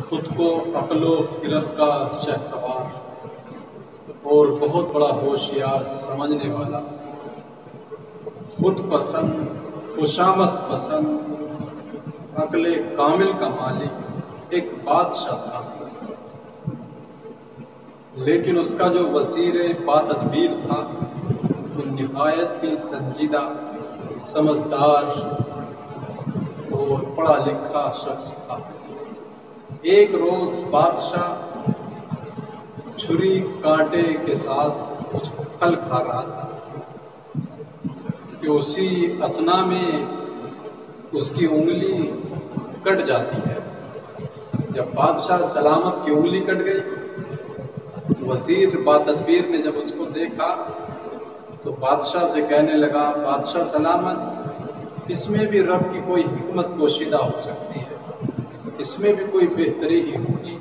خود کو عقل و خرد کا شہسوار اور بہت بڑا ہوشیار سمجھنے والا، خود پسند، خوشامد پسند، عقل کامل کا مالک ایک بادشاہ تھا۔ لیکن اس کا جو وزیر باتدبیر تھا وہ نہایت ہی سنجیدہ، سمجھدار اور پڑھا لکھا شخص تھا۔ ایک روز بادشاہ چھری کانٹے کے ساتھ کچھ پھل کھا رہا تھا کہ اسی اثنا میں اس کی انگلی کٹ جاتی ہے۔ جب بادشاہ سلامت کی انگلی کٹ گئی، وزیر باتدبیر نے جب اس کو دیکھا تو بادشاہ سے کہنے لگا، بادشاہ سلامت، اس میں بھی رب کی کوئی حکمت پوشیدہ ہو سکتی ہے، اس میں بھی کوئی بہتری ہی ہوگی۔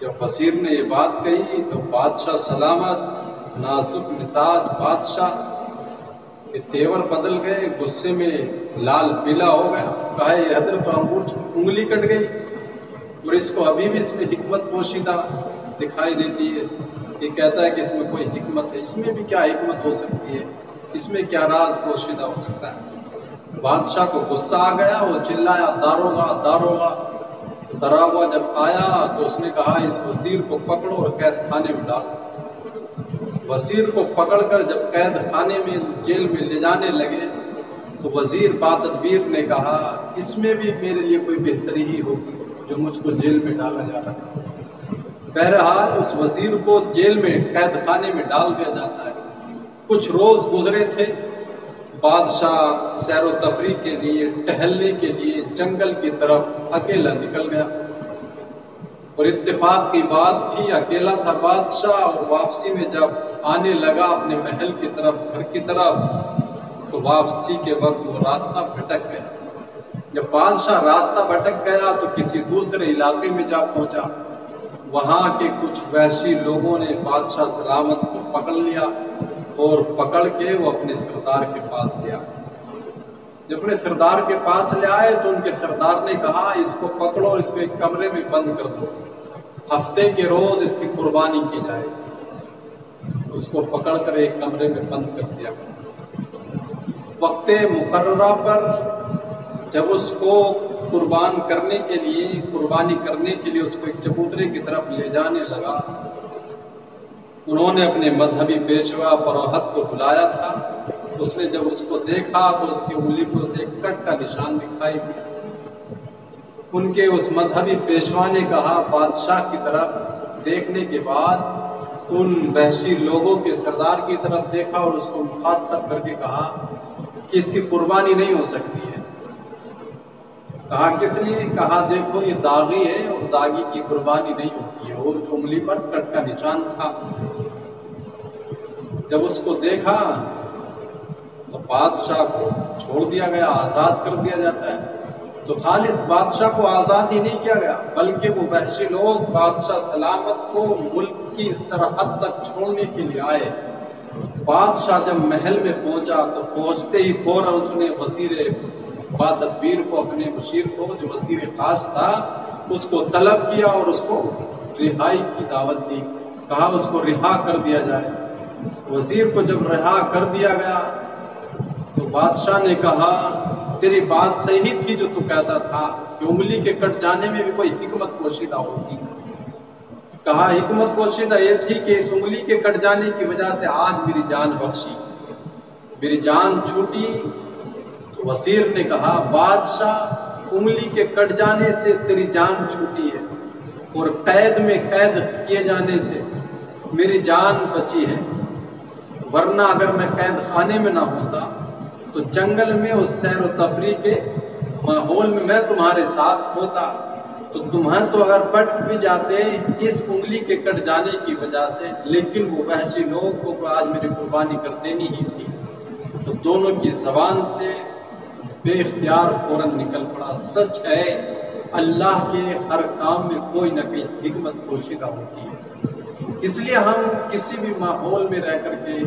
جب وزیر نے یہ بات کہی تو بادشاہ سلامت، نازک مزاج بادشاہ کے تیور بدل گئے، غصے میں لال پیلا ہو گیا۔ کہا، یہ حضرت انگلی کٹ گئی اور اس کو ابھی بھی اس میں حکمت پوشیدہ دکھائی دیتی ہے۔ یہ کہتا ہے کہ اس میں کوئی حکمت ہے، اس میں بھی کیا حکمت ہو سکتی ہے، اس میں کیا راز پوشیدہ ہو سکتا ہے۔ بادشاہ کو غصہ آ گیا، وہ چلایا، داروغہ داروغہ۔ داروغہ جب آیا تو اس نے کہا، اس وزیر کو پکڑو اور قید خانے میں ڈالو۔ وزیر کو پکڑ کر جب قید خانے میں جیل میں لے جانے لگے تو وزیر باتدبیر نے کہا، اس میں بھی میرے لیے کوئی بہتری ہی ہوگی جو مجھ کو جیل میں ڈالا جا رہا ہے۔ بہرحال اس وزیر کو جیل میں قید خانے میں ڈال دیا جاتا ہے۔ کچھ روز گزرے تھے، بادشاہ سیر و تفریح کے لیے، ٹہلنے کے لیے جنگل کی طرف اکیلا نکل گیا، اور اتفاق کی بات تھی، اکیلا تھا بادشاہ، اور واپسی میں جب آنے لگا اپنے محل کی طرف، گھر کی طرف، تو واپسی کے وقت وہ راستہ بھٹک گیا۔ جب بادشاہ راستہ بھٹک گیا تو کسی دوسرے علاقے میں جا پہنچا۔ وہاں کے کچھ وحشی لوگوں نے بادشاہ سلامت کو پکڑ لیا اور پکڑ کے وہ اپنے سردار کے پاس لیا۔ جب اپنے سردار کے پاس لے آئے تو ان کے سردار نے کہا، اس کو پکڑو اور اس کو ایک کمرے میں بند کر دو، ہفتے کے روز اس کی قربانی کی جائے۔ اس کو پکڑ کر ایک کمرے میں بند کر دیا۔ وقت مقررہ پر جب اس کو قربانی کرنے کے لیے اس کو ایک چبوترے کی طرف لے جانے لگا، انہوں نے اپنے مذہبی پیشوا پروہت کو بلایا تھا۔ اس نے جب اس کو دیکھا تو اس کی انگلی کو سے ایک کٹ کا نشان دکھائی دیا۔ ان کے اس مذہبی پیشوا نے کہا، بادشاہ کی طرف دیکھنے کے بعد ان وحشی لوگوں کے سردار کی طرف دیکھا اور اس کو مخاطب کر کے کہا کہ اس کی قربانی نہیں ہو سکتی ہے۔ کہا، کس لیے؟ کہا، دیکھو یہ داغی ہے اور داغی کی قربانی نہیں ہوتی ہے، اور انگلی پر کٹ کا نشان تھا۔ جب اس کو دیکھا تو بادشاہ کو چھوڑ دیا گیا، آزاد کر دیا جاتا ہے۔ تو خالص بادشاہ کو آزاد ہی نہیں کیا گیا، بلکہ وہ وحشی لوگ بادشاہ سلامت کو ملک کی سرحد تک چھوڑنے کے لیے آئے۔ بادشاہ جب محل میں پہنچا تو پہنچتے ہی فوراً اس نے وزیر باتدبیر کو، اپنے مشیر کو جو وزیر خاص تھا، اس کو طلب کیا اور اس کو رہائی کی دعوت دی۔ کہا، اس کو رہا کر دیا جائے۔ وزیر کو جب رہا کر دیا گیا تو بادشاہ نے کہا، تیری بات صحیح تھی جو تو کہتا تھا کہ انگلی کے کٹ جانے میں بھی کوئی حکمت پوشیدہ ہوگی۔ کہا، حکمت پوشیدہ یہ تھی کہ اس انگلی کے کٹ جانے کی وجہ سے آج میری جان بخشی، میری جان چھوٹی۔ تو وزیر نے کہا، بادشاہ، انگلی کے کٹ جانے سے تیری جان چھوٹی ہے اور قید میں قید کیے جانے سے میری جان بچی ہے، ورنہ اگر میں قید خانے میں نہ ہوتا تو جنگل میں اس سیر و تفریح کے ماحول میں میں تمہارے ساتھ ہوتا، تو تمہیں تو اگر بٹ بھی جاتے اس انگلی کے کٹ جانے کی وجہ سے، لیکن وہ وحشی لوگ کو آج میری قربانی کر دینی ہی تھی۔ تو دونوں کی زبان سے بے اختیار فوراً نکل پڑا، سچ ہے اللہ کے ہر کام میں کوئی نہ کوئی حکمت پوشیدہ ہوتی ہے۔ اس لیے ہم کسی بھی ماحول میں رہ کر کے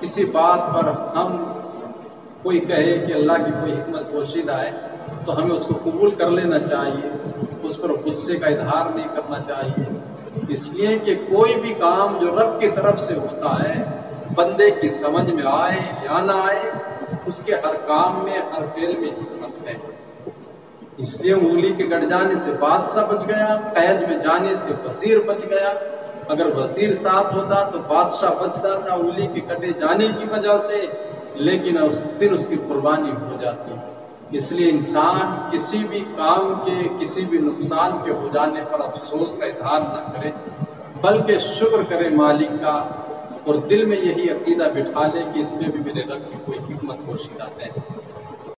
کسی بات پر ہم کوئی کہے کہ اللہ کی کوئی حکمت پوشیدہ ہے تو ہمیں اس کو قبول کر لینا چاہیے، اس پر غصے کا اظہار نہیں کرنا چاہیے، اس لیے کہ کوئی بھی کام جو رب کی طرف سے ہوتا ہے بندے کی سمجھ میں آئے یا نہ آئے، اس کے ہر کام میں ہر فعل میں حکمت ہے۔ اس لیے انگلی کے کٹ جانے سے بادشاہ بچ گیا، قید میں جانے سے وزیر بچ گیا۔ اگر وزیر ساتھ ہوتا تو بادشاہ بچتا تھا انگلی کے کٹے جانے کی وجہ سے، لیکن اس دن اس کی قربانی ہو جاتی۔ اس لیے انسان کسی بھی کام کے کسی بھی نقصان کے ہو جانے پر افسوس کا اظہار نہ کرے، بلکہ شکر کرے مالک کا، اور دل میں یہی عقیدہ بٹھا لے کہ اس میں بھی میرے رب کی کوئی حکمت پوشیدہ ہے۔